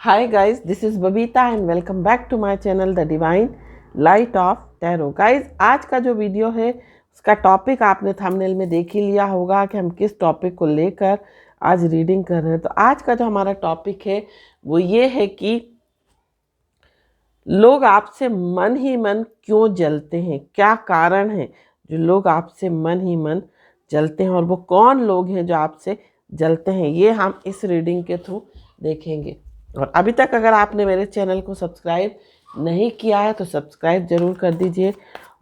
Hi guys, this is Babita and welcome back to my channel The Divine Light of Tarot. Guys, आज का जो video है उसका topic आपने thumbnail में देख ही लिया होगा कि हम किस टॉपिक को लेकर आज रीडिंग कर रहे हैं। तो आज का जो हमारा टॉपिक है वो ये है कि लोग आपसे मन ही मन क्यों जलते हैं, क्या कारण है जो लोग आपसे मन ही मन जलते हैं और वो कौन लोग हैं जो आपसे जलते हैं, ये हम इस रीडिंग के थ्रू देखेंगे। और अभी तक अगर आपने मेरे चैनल को सब्सक्राइब नहीं किया है तो सब्सक्राइब ज़रूर कर दीजिए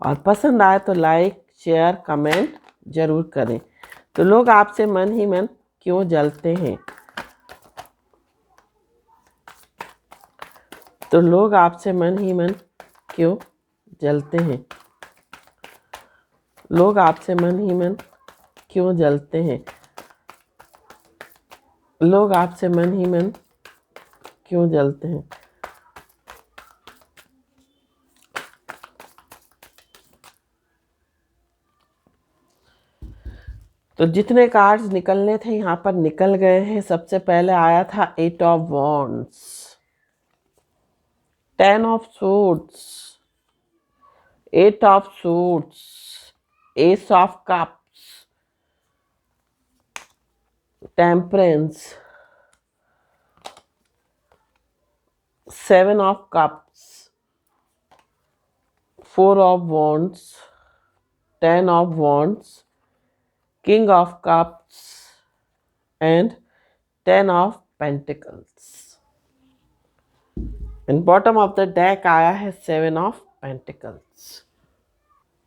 और पसंद आए तो लाइक शेयर कमेंट ज़रूर करें। तो लोग आपसे मन ही मन क्यों जलते हैं? तो लोग आपसे मन ही मन क्यों जलते हैं? लोग आपसे मन ही मन क्यों जलते हैं? लोग आपसे मन ही मन क्यों जलते हैं? तो जितने कार्ड्स निकलने थे यहाँ पर निकल गए हैं। सबसे पहले आया था 8 of wands, 10 of suits, 8 of suits, S of cups, temperance, 7 of cups, 4 of wands, 10 of wands, King of Cups and 10 of Pentacles. And bottom of the deck आया है 7 of Pentacles.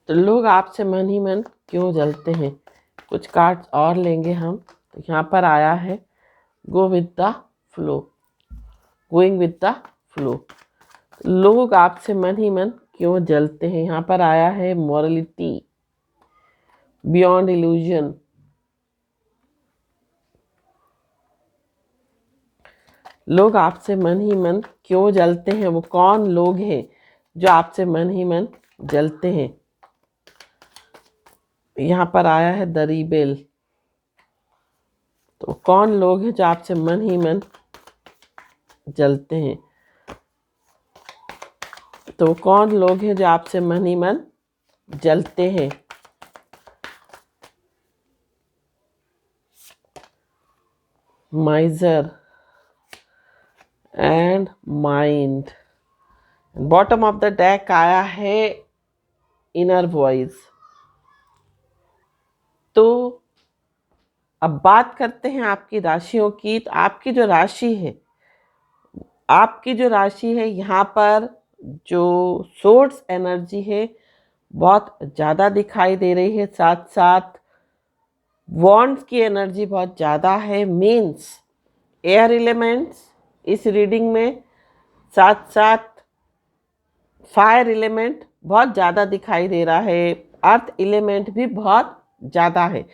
तो लोग आपसे मन ही मन क्यों जलते हैं? कुछ कार्ड्स और लेंगे हम। तो यहाँ पर आया है Go with the flow, Going with the flow. लोग आपसे मन ही मन क्यों जलते हैं? यहाँ पर आया है Morality, Beyond Illusion. लोग आपसे मन ही मन क्यों जलते हैं? वो कौन लोग हैं जो आपसे मन ही मन जलते हैं? यहाँ पर आया है द रिबेल। तो कौन लोग हैं जो आपसे मन ही मन जलते हैं? तो कौन लोग हैं जो आपसे मन ही मन जलते हैं? माइजर and mind. Bottom of the deck आया है इनर वॉइस। तो अब बात करते हैं आपकी राशियों की। तो आपकी जो राशि है यहाँ पर जो सोर्स एनर्जी है बहुत ज़्यादा दिखाई दे रही है, साथ साथ वॉन्ड्स की एनर्जी बहुत ज़्यादा है। मीन्स एयर एलिमेंट्स इस रीडिंग में, साथ साथ फायर एलिमेंट बहुत ज़्यादा दिखाई दे रहा है, अर्थ एलिमेंट भी बहुत ज़्यादा है।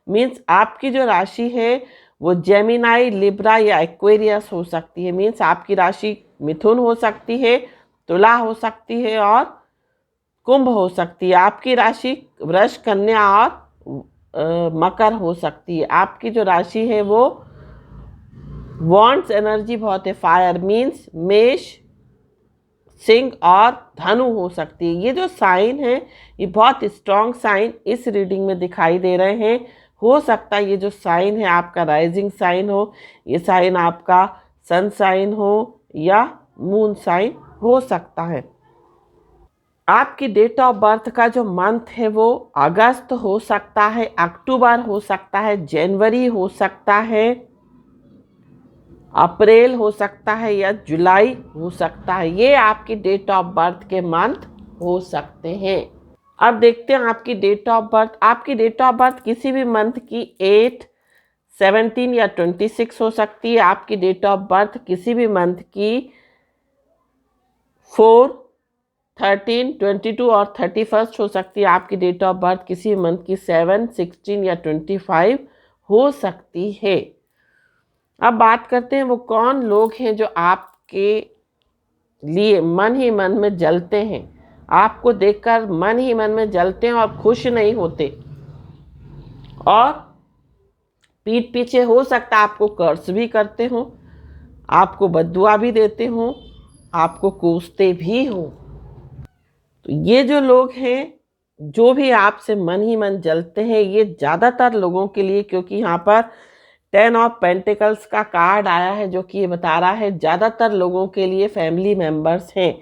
मीन्स आपकी जो राशि है वो जेमिनाई, लिब्रा या एक्वेरियस हो सकती है। मीन्स आपकी राशि मिथुन हो सकती है, तुला हो सकती है और कुंभ हो सकती है। आपकी राशि वृष, कन्या और मकर हो सकती है। आपकी जो राशि है वो वॉन्ड्स एनर्जी बहुत है, फायर। मीन्स मेष, सिंह और धनु हो सकती है। ये जो साइन है ये बहुत स्ट्रॉन्ग साइन इस रीडिंग में दिखाई दे रहे हैं। हो सकता है ये जो साइन है आपका राइजिंग साइन हो, ये साइन आपका सन साइन हो या मून साइन हो सकता है। आपकी डेट ऑफ बर्थ का जो मंथ है वो अगस्त हो सकता है, अक्टूबर हो सकता है, जनवरी हो सकता है, अप्रैल हो सकता है या जुलाई हो सकता है। ये आपकी डेट ऑफ बर्थ के मंथ हो सकते हैं। अब देखते हैं आपकी डेट ऑफ बर्थ। आपकी डेट ऑफ बर्थ किसी भी मंथ की 8, 17 या 26 हो सकती है। आपकी डेट ऑफ बर्थ किसी भी मंथ की 4, 13, 22 और 31 हो सकती है। आपकी डेट ऑफ बर्थ किसी मंथ की 7, 16 या 25 हो सकती है। अब बात करते हैं वो कौन लोग हैं जो आपके लिए मन ही मन में जलते हैं, आपको देखकर मन ही मन में जलते हैं और खुश नहीं होते, और पीठ पीछे हो सकता है आपको कर्ज भी करते हो, आपको बद्दुआ भी देते हों, आपको कोसते भी हों। तो ये जो लोग हैं, जो भी आपसे मन ही मन जलते हैं, ये ज़्यादातर लोगों के लिए, क्योंकि यहाँ पर 10 ऑफ पेंटिकल्स का कार्ड आया है जो कि ये बता रहा है ज़्यादातर लोगों के लिए फैमिली मेंबर्स हैं।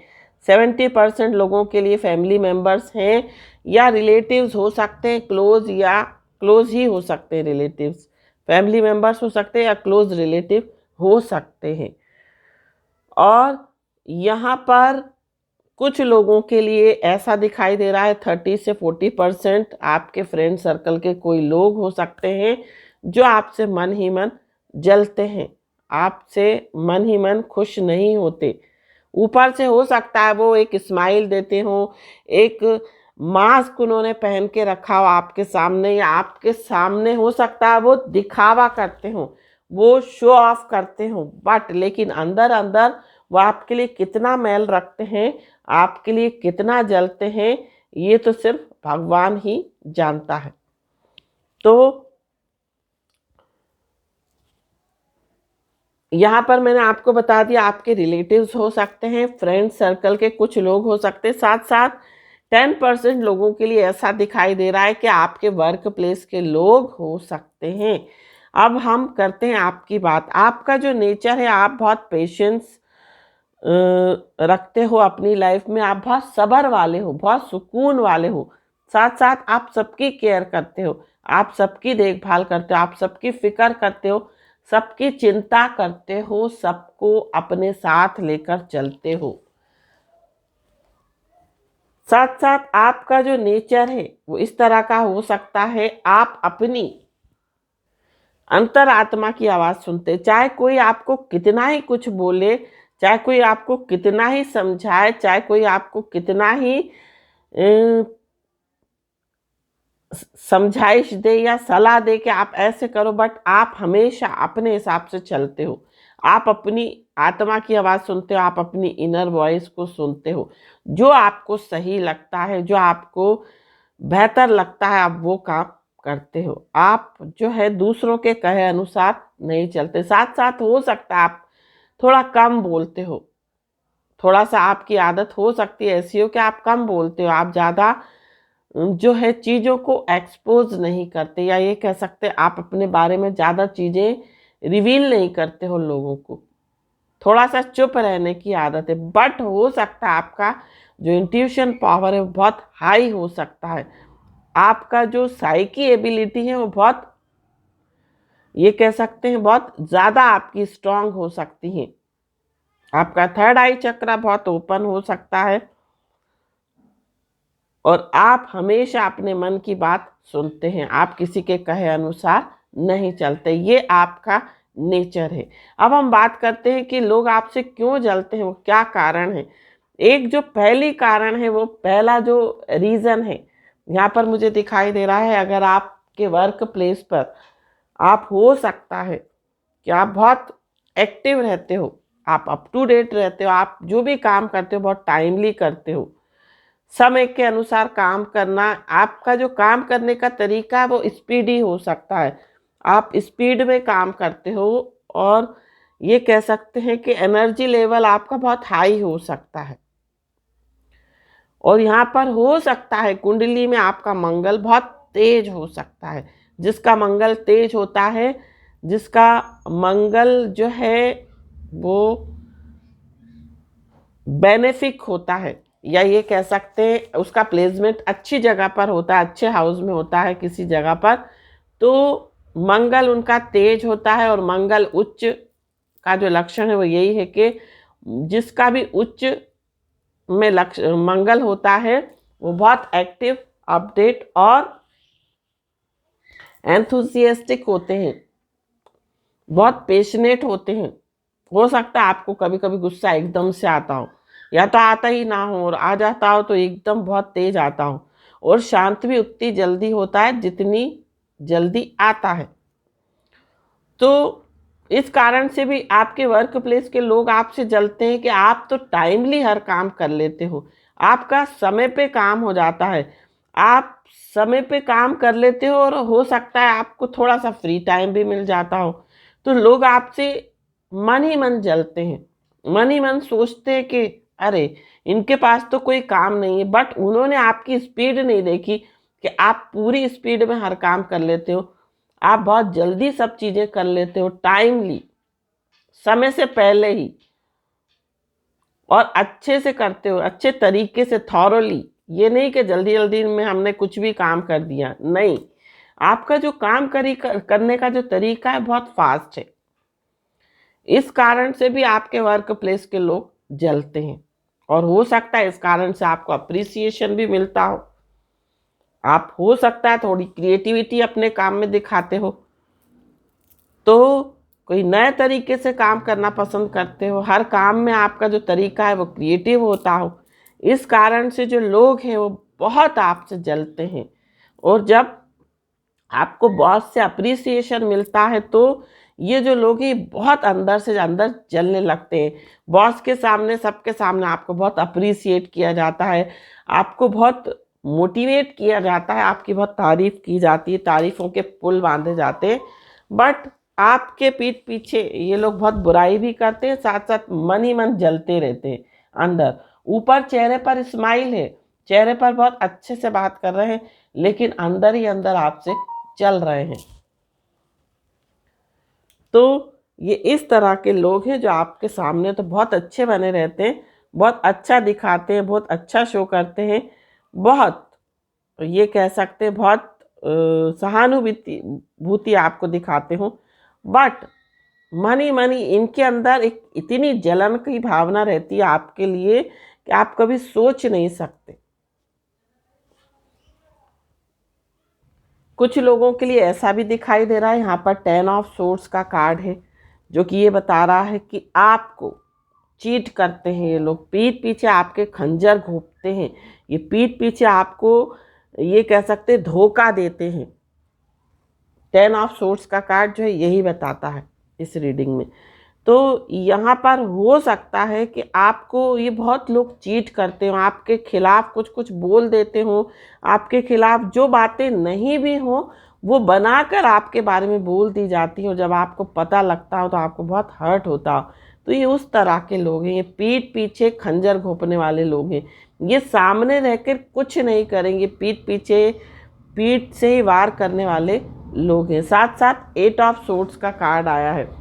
70% लोगों के लिए फैमिली मेंबर्स हैं, या रिलेटिव्स हो सकते हैं, क्लोज या क्लोज ही हो सकते हैं। रिलेटिव्स, फैमिली मेंबर्स हो सकते हैं या क्लोज रिलेटिव हो सकते हैं। और यहाँ पर कुछ लोगों के लिए ऐसा दिखाई दे रहा है 30 से 40% आपके फ्रेंड सर्कल के कोई लोग हो सकते हैं जो आपसे मन ही मन जलते हैं, आपसे मन ही मन खुश नहीं होते। ऊपर से हो सकता है वो एक स्माइल देते हो, एक मास्क उन्होंने पहन के रखा हो आपके सामने, या आपके सामने हो सकता है वो दिखावा करते हो, वो शो ऑफ करते हो, बट लेकिन अंदर अंदर वो आपके लिए कितना मैल रखते हैं, आपके लिए कितना जलते हैं, ये तो सिर्फ भगवान ही जानता है। तो यहाँ पर मैंने आपको बता दिया, आपके रिलेटिव्स हो सकते हैं, फ्रेंड सर्कल के कुछ लोग हो सकते हैं, साथ साथ 10% लोगों के लिए ऐसा दिखाई दे रहा है कि आपके वर्क प्लेस के लोग हो सकते हैं। अब हम करते हैं आपकी बात। आपका जो नेचर है, आप बहुत पेशेंस रखते हो अपनी लाइफ में, आप बहुत सब्र वाले हो, बहुत सुकून वाले हो, साथ साथ आप सबकी केयर करते हो, आप सबकी देखभाल करते हो, आप सबकी फिक्र करते हो, सबकी चिंता करते हो, सबको अपने साथ लेकर चलते हो। साथ साथ आपका जो नेचर है वो इस तरह का हो सकता है, आप अपनी अंतरात्मा की आवाज़ सुनते, चाहे कोई आपको कितना ही कुछ बोले, चाहे कोई आपको कितना ही समझाए, चाहे कोई आपको कितना ही समझाइश दे या सलाह दे कि आप ऐसे करो, बट आप हमेशा अपने हिसाब से चलते हो। आप अपनी आत्मा की आवाज़ सुनते हो, आप अपनी इनर वॉइस को सुनते हो, जो आपको सही लगता है, जो आपको बेहतर लगता है, आप वो काम करते हो। आप जो है दूसरों के कहे अनुसार नहीं चलते। साथ साथ हो सकता है आप थोड़ा कम बोलते हो, थोड़ा सा आपकी आदत हो सकती है ऐसी हो कि आप कम बोलते हो, आप ज़्यादा जो है चीज़ों को एक्सपोज नहीं करते, या ये कह सकते हैं आप अपने बारे में ज़्यादा चीज़ें रिवील नहीं करते हो लोगों को, थोड़ा सा चुप रहने की आदत है। बट हो सकता है आपका जो इंट्यूशन पावर है वो बहुत हाई हो सकता है, आपका जो साइकी एबिलिटी है वो बहुत, ये कह सकते हैं बहुत ज़्यादा आपकी स्ट्रांग हो सकती है। आपका थर्ड आई चक्र बहुत ओपन हो सकता है, और आप हमेशा अपने मन की बात सुनते हैं, आप किसी के कहे अनुसार नहीं चलते। ये आपका नेचर है। अब हम बात करते हैं कि लोग आपसे क्यों जलते हैं, वो क्या कारण है। एक जो पहली कारण है, वो पहला जो रीज़न है यहाँ पर मुझे दिखाई दे रहा है, अगर आपके वर्क प्लेस पर आप हो सकता है कि आप बहुत एक्टिव रहते हो, आप अप टू डेट रहते हो, आप जो भी काम करते हो बहुत टाइमली करते हो, समय के अनुसार काम करना, आपका जो काम करने का तरीका है वो स्पीडी हो सकता है, आप स्पीड में काम करते हो, और ये कह सकते हैं कि एनर्जी लेवल आपका बहुत हाई हो सकता है। और यहाँ पर हो सकता है कुंडली में आपका मंगल बहुत तेज हो सकता है। जिसका मंगल तेज होता है, जिसका मंगल जो है वो बेनिफिक होता है, या ये कह सकते हैं उसका प्लेसमेंट अच्छी जगह पर होता है, अच्छे हाउस में होता है किसी जगह पर, तो मंगल उनका तेज होता है। और मंगल उच्च का जो लक्षण है वो यही है कि जिसका भी उच्च में लक्ष्य मंगल होता है वो बहुत एक्टिव, अपडेट और एंथुसियास्टिक होते हैं, बहुत पेशनेट होते हैं। हो सकता है आपको कभी कभी गुस्सा एकदम से आता हो, या तो आता ही ना हो, और आ जाता हो तो एकदम बहुत तेज आता हो, और शांत भी उतनी जल्दी होता है जितनी जल्दी आता है। तो इस कारण से भी आपके वर्क प्लेस के लोग आपसे जलते हैं कि आप तो टाइमली हर काम कर लेते हो, आपका समय पे काम हो जाता है, आप समय पे काम कर लेते हो, और हो सकता है आपको थोड़ा सा फ्री टाइम भी मिल जाता हो। तो लोग आपसे मन ही मन जलते हैं, मन ही मन सोचते हैं कि अरे इनके पास तो कोई काम नहीं है, बट उन्होंने आपकी स्पीड नहीं देखी कि आप पूरी स्पीड में हर काम कर लेते हो, आप बहुत जल्दी सब चीज़ें कर लेते हो, टाइमली, समय से पहले ही, और अच्छे से करते हो, अच्छे तरीके से, थॉरोली। ये नहीं कि जल्दी जल्दी में हमने कुछ भी काम कर दिया, नहीं, आपका जो काम करने का जो तरीका है बहुत फास्ट है। इस कारण से भी आपके वर्क प्लेस के लोग जलते हैं, और हो सकता है इस कारण से आपको अप्रिसिएशन भी मिलता हो, आप हो सकता है थोड़ी क्रिएटिविटी अपने काम में दिखाते हो, तो कोई नए तरीके से काम करना पसंद करते हो, हर काम में आपका जो तरीका है वो क्रिएटिव होता हो। इस कारण से जो लोग हैं वो बहुत आपसे जलते हैं, और जब आपको बॉस से अप्रिसिएशन मिलता है तो ये जो लोग हैं बहुत अंदर से अंदर जलने लगते हैं। बॉस के सामने, सबके सामने आपको बहुत अप्रिसिएट किया जाता है, आपको बहुत मोटिवेट किया जाता है, आपकी बहुत तारीफ की जाती है, तारीफों के पुल बांधे जाते हैं, बट आपके पीठ पीछे ये लोग बहुत बुराई भी करते हैं, साथ साथ मन ही मन जलते रहते हैं अंदर। ऊपर चेहरे पर स्माइल है, चेहरे पर बहुत अच्छे से बात कर रहे हैं, लेकिन अंदर ही अंदर आपसे चल रहे हैं। तो ये इस तरह के लोग हैं जो आपके सामने तो बहुत अच्छे बने रहते हैं, बहुत अच्छा दिखाते हैं, बहुत अच्छा शो करते हैं, बहुत, ये कह सकते हैं बहुत सहानुभूति भूति आपको दिखाते हो, बट मनी मनी इनके अंदर एक इतनी जलन की भावना रहती है आपके लिए कि आप कभी सोच नहीं सकते। कुछ लोगों के लिए ऐसा भी दिखाई दे रहा है, यहाँ पर 10 ऑफ सोर्ड्स का कार्ड है, जो कि ये बता रहा है कि आपको चीट करते हैं ये लोग, पीठ पीछे आपके खंजर घोंपते हैं, ये पीठ पीछे आपको, ये कह सकते हैं, धोखा देते हैं। 10 ऑफ सोर्ड्स का कार्ड जो है यही बताता है इस रीडिंग में। तो यहाँ पर हो सकता है कि आपको ये बहुत लोग चीट करते हो, आपके खिलाफ कुछ कुछ बोल देते हो, आपके खिलाफ जो बातें नहीं भी हो वो बनाकर आपके बारे में बोल दी जाती हो, जब आपको पता लगता हो तो आपको बहुत हर्ट होता हो। तो ये उस तरह के लोग हैं, ये पीठ पीछे खंजर घोंपने वाले लोग हैं, ये सामने रहकर कुछ नहीं करेंगे, पीठ पीछे, पीठ से ही वार करने वाले लोग हैं। साथ साथ 8 ऑफ सोर्ड्स का कार्ड आया है,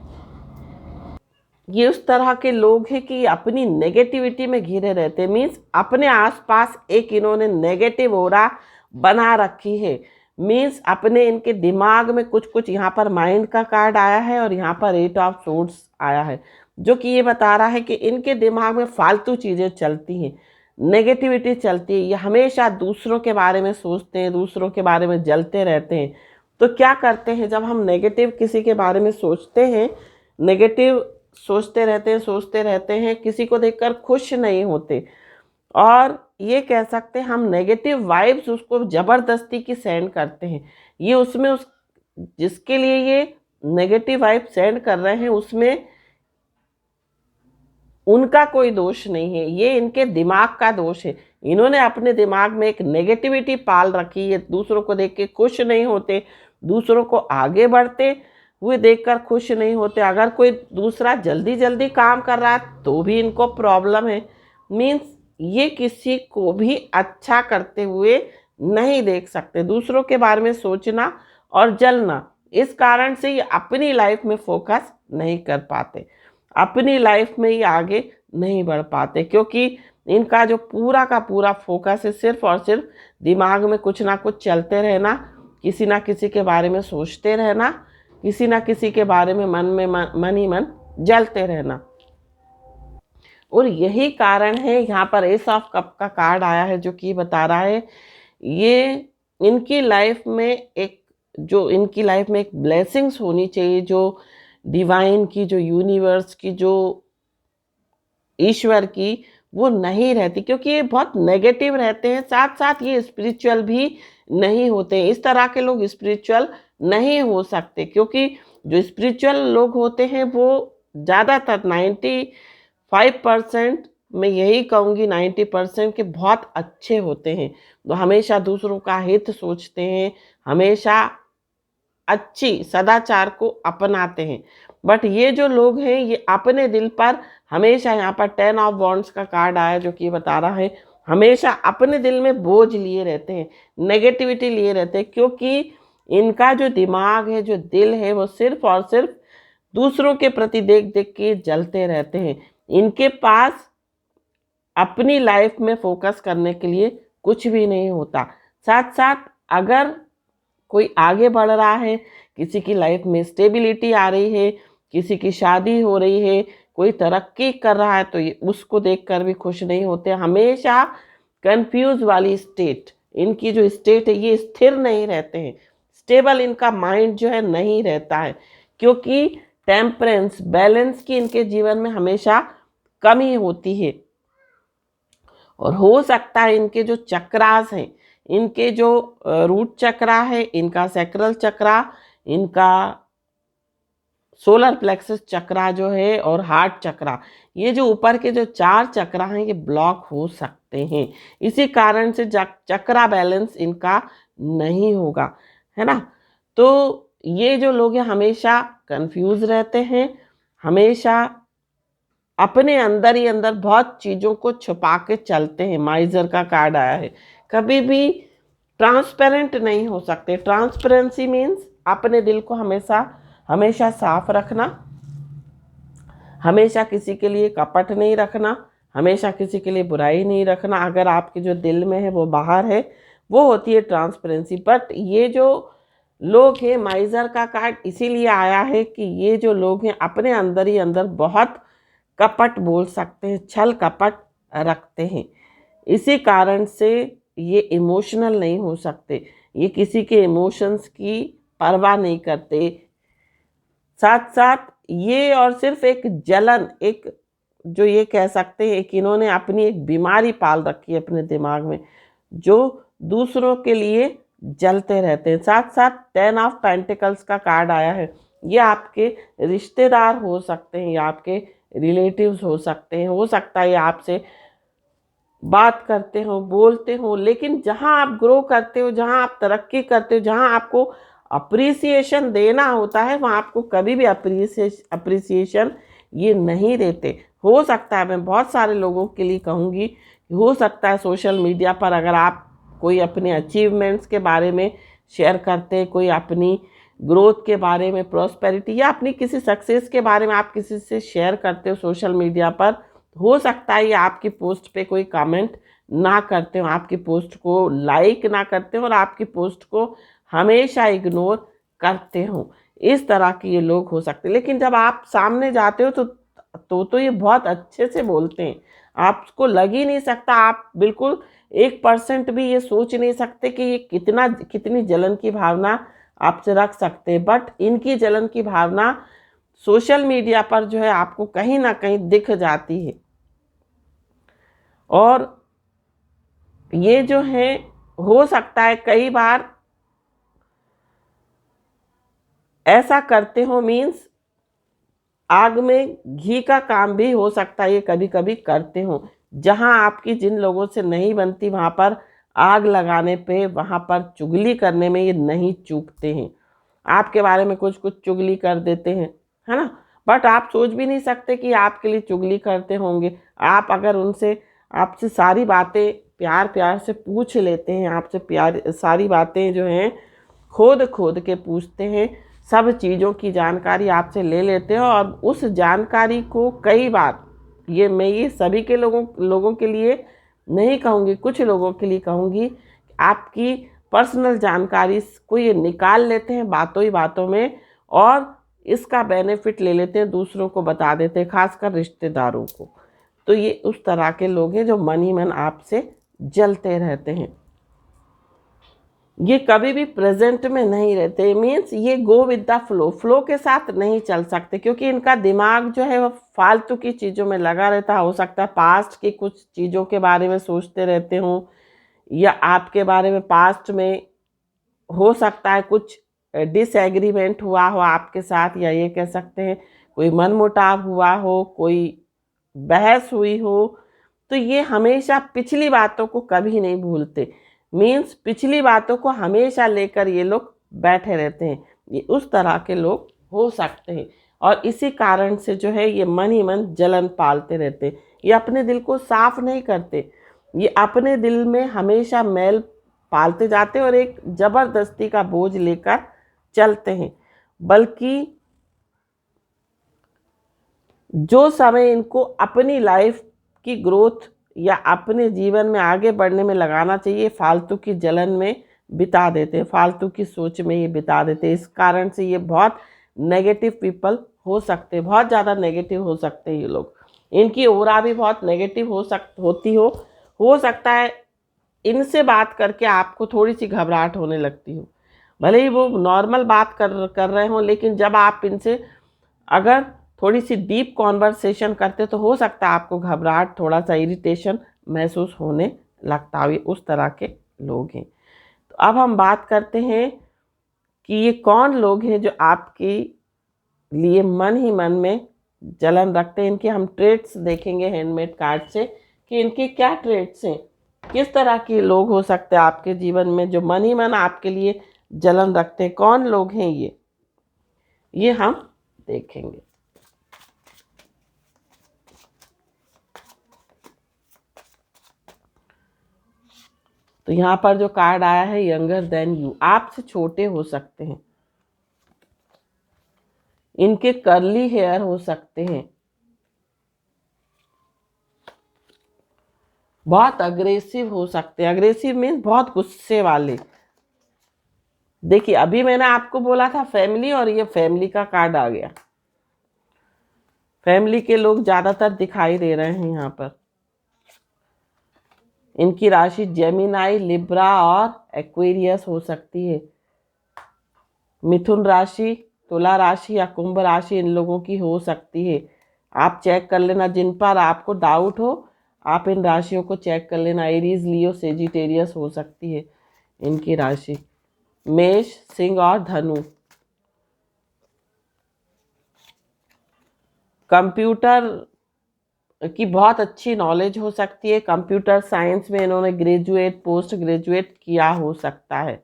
ये उस तरह के लोग हैं कि अपनी नेगेटिविटी में घिरे रहते हैं, मीन्स अपने आसपास एक इन्होंने नेगेटिव ओरा बना रखी है, मीन्स अपने इनके दिमाग में कुछ कुछ, यहाँ पर माइंड का कार्ड आया है और यहाँ पर 8 ऑफ सोर्ड्स आया है, जो कि ये बता रहा है कि इनके दिमाग में फालतू चीज़ें चलती हैं, नेगेटिविटी चलती है, ये हमेशा दूसरों के बारे में सोचते हैं, दूसरों के बारे में जलते रहते हैं। तो क्या करते हैं, जब हम नेगेटिव किसी के बारे में सोचते हैं, नेगेटिव सोचते रहते हैं, किसी को देखकर खुश नहीं होते, और ये कह सकते हैं हम नेगेटिव वाइब्स उसको ज़बरदस्ती की सेंड करते हैं, ये उसमें उस जिसके लिए ये नेगेटिव वाइब सेंड कर रहे हैं उसमें उनका कोई दोष नहीं है, ये इनके दिमाग का दोष है। इन्होंने अपने दिमाग में एक नेगेटिविटी पाल रखी है, दूसरों को देख के खुश नहीं होते, दूसरों को आगे बढ़ते हुए देखकर खुश नहीं होते, अगर कोई दूसरा जल्दी जल्दी काम कर रहा है तो भी इनको प्रॉब्लम है, मीन्स ये किसी को भी अच्छा करते हुए नहीं देख सकते, दूसरों के बारे में सोचना और जलना, इस कारण से ये अपनी लाइफ में फोकस नहीं कर पाते, अपनी लाइफ में ये आगे नहीं बढ़ पाते, क्योंकि इनका जो पूरा का पूरा फोकस है सिर्फ और सिर्फ दिमाग में कुछ ना कुछ चलते रहना, किसी ना किसी के बारे में सोचते रहना, किसी ना किसी के बारे में मन ही मन जलते रहना। और यही कारण है, यहाँ पर एस ऑफ कप का कार्ड आया है, जो कि बता रहा है ये इनकी लाइफ में एक, जो इनकी लाइफ में एक ब्लेसिंग्स होनी चाहिए, जो डिवाइन की, जो यूनिवर्स की, जो ईश्वर की, वो नहीं रहती, क्योंकि ये बहुत नेगेटिव रहते हैं, साथ साथ ये स्पिरिचुअल भी नहीं होते हैं। इस तरह के लोग स्पिरिचुअल नहीं हो सकते, क्योंकि जो स्पिरिचुअल लोग होते हैं वो ज़्यादातर 95% मैं यही कहूँगी, 90% के बहुत अच्छे होते हैं, तो हमेशा दूसरों का हित सोचते हैं, हमेशा अच्छी सदाचार को अपनाते हैं, बट ये जो लोग हैं ये अपने दिल पर हमेशा, यहाँ पर 10 ऑफ वॉन्ड्स का कार्ड आया जो कि बता रहा है हमेशा अपने दिल में बोझ लिए रहते हैं, नेगेटिविटी लिए रहते हैं, क्योंकि इनका जो दिमाग है, जो दिल है, वो सिर्फ और सिर्फ दूसरों के प्रति देख देख के जलते रहते हैं। इनके पास अपनी लाइफ में फोकस करने के लिए कुछ भी नहीं होता। साथ साथ अगर कोई आगे बढ़ रहा है, किसी की लाइफ में स्टेबिलिटी आ रही है, किसी की शादी हो रही है, कोई तरक्की कर रहा है, तो ये उसको देखकर भी खुश नहीं होते। हमेशा कंफ्यूज वाली स्टेट, इनकी जो स्टेट है ये स्थिर नहीं रहते हैं, स्टेबल इनका माइंड जो है नहीं रहता है, क्योंकि टेम्परेंस, बैलेंस की इनके जीवन में हमेशा कमी होती है। और हो सकता है इनके जो चक्रास हैं, इनके जो रूट चक्रा है, इनका सैक्रल चक्रा, इनका सोलर प्लेक्सस चक्रा जो है और हार्ट चक्रा, ये जो ऊपर के जो 4 चक्रा हैं ये ब्लॉक हो सकते हैं। इसी कारण से चक्रा बैलेंस इनका नहीं होगा, है ना। तो ये जो लोग हैं हमेशा कंफ्यूज रहते हैं, हमेशा अपने अंदर ही अंदर बहुत चीज़ों को छुपा के चलते हैं। माइजर का कार्ड आया है, कभी भी ट्रांसपेरेंट नहीं हो सकते। ट्रांसपेरेंसी मीन्स अपने दिल को हमेशा हमेशा साफ रखना, हमेशा किसी के लिए कपट नहीं रखना, हमेशा किसी के लिए बुराई नहीं रखना। अगर आपके जो दिल में है वो बाहर है, वो होती है ट्रांसपेरेंसी। बट ये जो लोग हैं, माइजर का कार्ड इसीलिए आया है कि ये जो लोग हैं अपने अंदर ही अंदर बहुत कपट बोल सकते हैं, छल कपट रखते हैं। इसी कारण से ये इमोशनल नहीं हो सकते, ये किसी के इमोशंस की परवाह नहीं करते। साथ साथ ये और सिर्फ एक जलन, एक जो ये कह सकते हैं कि इन्होंने अपनी एक बीमारी पाल रखी है अपने दिमाग में, जो दूसरों के लिए जलते रहते हैं। साथ साथ 10 ऑफ पेंटिकल्स का कार्ड आया है, ये आपके रिश्तेदार हो सकते हैं या आपके रिलेटिव्स हो सकते हैं। हो सकता है आपसे बात करते हो, बोलते हो, लेकिन जहाँ आप ग्रो करते हो, जहाँ आप तरक्की करते हो, जहाँ आपको अप्रिसिएशन देना होता है, वहाँ आपको कभी भी अप्रिसिएशन ये नहीं देते। हो सकता है, मैं बहुत सारे लोगों के लिए कहूँगी, हो सकता है सोशल मीडिया पर अगर आप कोई अपने अचीवमेंट्स के बारे में शेयर करते हैं, कोई अपनी ग्रोथ के बारे में, प्रॉस्पेरिटी या अपनी किसी सक्सेस के बारे में आप किसी से शेयर करते हो सोशल मीडिया पर, हो सकता है ये आपकी पोस्ट पे कोई कमेंट ना करते हो, आपकी पोस्ट को लाइक ना करते हो और आपकी पोस्ट को हमेशा इग्नोर करते हो। इस तरह के ये लोग हो सकते हैं। लेकिन जब आप सामने जाते हो तो ये बहुत अच्छे से बोलते हैं, आपको लग ही नहीं सकता, आप बिल्कुल 1% भी ये सोच नहीं सकते कि ये कितनी जलन की भावना आपसे रख सकते हैं। बट इनकी जलन की भावना सोशल मीडिया पर जो है आपको कहीं ना कहीं दिख जाती है। और ये जो है, हो सकता है कई बार ऐसा करते हो, मीन्स आग में घी का काम भी हो सकता है ये कभी कभी करते हो। जहां आपकी जिन लोगों से नहीं बनती वहां पर आग लगाने पे, वहां पर चुगली करने में ये नहीं चूकते हैं। आपके बारे में कुछ कुछ चुगली कर देते हैं, है ना। बट आप सोच भी नहीं सकते कि आपके लिए चुगली करते होंगे। आप अगर आपसे सारी बातें प्यार प्यार से पूछ लेते हैं, आपसे सारी बातें जो हैं खोद खोद के पूछते हैं, सब चीज़ों की जानकारी आपसे ले लेते हैं। और उस जानकारी को कई बार, मैं ये सभी के लोगों के लिए नहीं कहूँगी, कुछ लोगों के लिए कहूँगी, आपकी पर्सनल जानकारी को ये निकाल लेते हैं बातों ही बातों में और इसका बेनिफिट ले लेते हैं, दूसरों को बता देते हैं, खासकर रिश्तेदारों को। तो ये उस तरह के लोग हैं जो मन ही मन आपसे जलते रहते हैं। ये कभी भी प्रेजेंट में नहीं रहते, मीन्स ये गो विद द फ्लो के साथ नहीं चल सकते, क्योंकि इनका दिमाग जो है वो फालतू की चीज़ों में लगा रहता है। हो सकता है पास्ट की कुछ चीज़ों के बारे में सोचते रहते हों, या आपके बारे में पास्ट में हो सकता है कुछ डिसएग्रीमेंट हुआ हो आपके साथ, या ये कह सकते हैं कोई मनमुटाव हुआ हो, कोई बहस हुई हो। तो ये हमेशा पिछली बातों को कभी नहीं भूलते, मीन्स पिछली बातों को हमेशा लेकर ये लोग बैठे रहते हैं। ये उस तरह के लोग हो सकते हैं। और इसी कारण से जो है ये मन ही मन जलन पालते रहते हैं। ये अपने दिल को साफ नहीं करते, ये अपने दिल में हमेशा मैल पालते जाते हैं और एक जबरदस्ती का बोझ लेकर चलते हैं। बल्कि जो समय इनको अपनी लाइफ की ग्रोथ या अपने जीवन में आगे बढ़ने में लगाना चाहिए, फालतू की जलन में बिता देते हैं, फालतू की सोच में ये बिता देते हैं। इस कारण से ये बहुत नेगेटिव पीपल हो सकते हैं, बहुत ज़्यादा नेगेटिव हो सकते हैं ये लोग। इनकी ओरा भी बहुत नेगेटिव होती हो सकता है इनसे बात करके आपको थोड़ी सी घबराहट होने लगती हो, भले ही वो नॉर्मल बात कर रहे हों, लेकिन जब आप इनसे अगर थोड़ी सी डीप कॉन्वर्सेशन करते तो हो सकता है आपको घबराहट, थोड़ा सा इरिटेशन महसूस होने लगता हो। उस तरह के लोग हैं। तो अब हम बात करते हैं कि ये कौन लोग हैं जो आपके लिए मन ही मन में जलन रखते हैं। इनके हम ट्रेट्स देखेंगे हैंडमेड कार्ड से कि इनके क्या ट्रेट्स हैं, किस तरह के लोग हो सकते हैं आपके जीवन में जो मन ही मन आपके लिए जलन रखते हैं। कौन लोग हैं ये हम देखेंगे। तो यहाँ पर जो कार्ड आया है यंगर देन यू, आपसे छोटे हो सकते हैं, इनके कर्ली हेयर हो सकते हैं, बहुत अग्रेसिव हो सकते हैं। अग्रेसिव मीन्स बहुत गुस्से वाले। देखिए अभी मैंने आपको बोला था फैमिली, और ये फैमिली का कार्ड आ गया। फैमिली के लोग ज्यादातर दिखाई दे रहे हैं यहाँ पर। इनकी राशि जेमिनाई, लिब्रा और एक्वेरियस हो सकती है। मिथुन राशि, तुला राशि या कुंभ राशि इन लोगों की हो सकती है। आप चेक कर लेना, जिन पर आपको डाउट हो आप इन राशियों को चेक कर लेना। एरीज, लियो, सेजिटेरियस हो सकती है इनकी राशि। मेष, सिंह और धनु। कंप्यूटर की बहुत अच्छी नॉलेज हो सकती है। कंप्यूटर साइंस में इन्होंने ग्रेजुएट, पोस्ट ग्रेजुएट किया हो सकता है।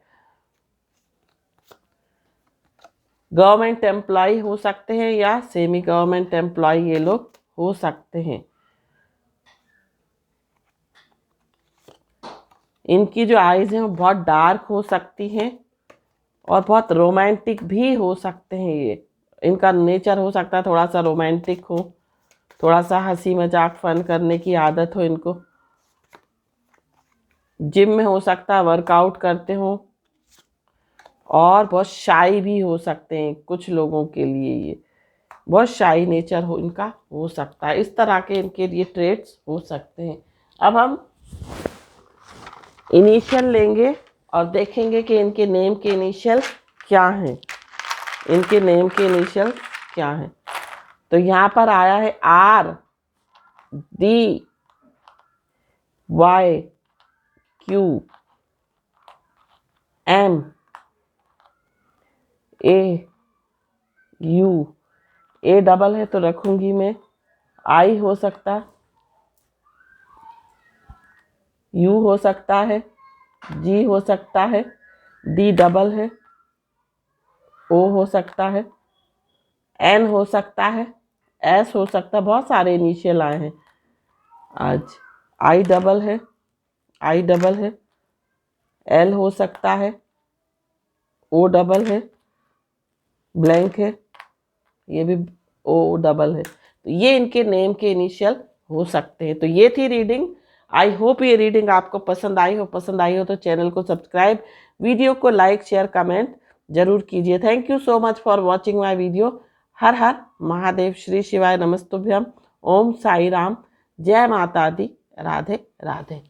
गवर्नमेंट एम्प्लॉय हो सकते हैं या सेमी गवर्नमेंट एम्प्लॉय ये लोग हो सकते हैं। इनकी जो आईज हैं वो बहुत डार्क हो सकती हैं और बहुत रोमांटिक भी हो सकते हैं। ये इनका नेचर हो सकता है थोड़ा सा रोमांटिक हो, थोड़ा सा हंसी मजाक फन करने की आदत हो इनको। जिम में हो सकता है वर्कआउट करते हो, और बहुत शाई भी हो सकते हैं। कुछ लोगों के लिए ये बहुत शाई नेचर हो इनका हो सकता है। इस तरह के इनके लिए ट्रेट्स हो सकते हैं। अब हम इनिशियल लेंगे और देखेंगे कि इनके नेम के इनिशियल क्या हैं। इनके नेम के इनिशियल क्या हैं। तो यहाँ पर आया है R, D, Y, Q, M, A, U। A double है तो रखूंगी मैं। I हो सकता है, U हो सकता है, G हो सकता है, D डबल है, O हो सकता है, N हो सकता है, S हो सकता है। बहुत सारे इनिशियल आए हैं आज। I डबल है, I डबल है, L हो सकता है, O डबल है, ब्लैंक है, ये भी O डबल है। तो ये इनके नेम के इनिशियल हो सकते हैं। तो ये थी रीडिंग। आई होप ये रीडिंग आपको पसंद आई हो। पसंद आई हो तो चैनल को सब्सक्राइब, वीडियो को लाइक, शेयर, कमेंट जरूर कीजिए। Thank you so much for watching my video. हर हर महादेव, श्री शिवाय नमस्तुभ्यम, ओम साई राम, जय माता दी, राधे राधे।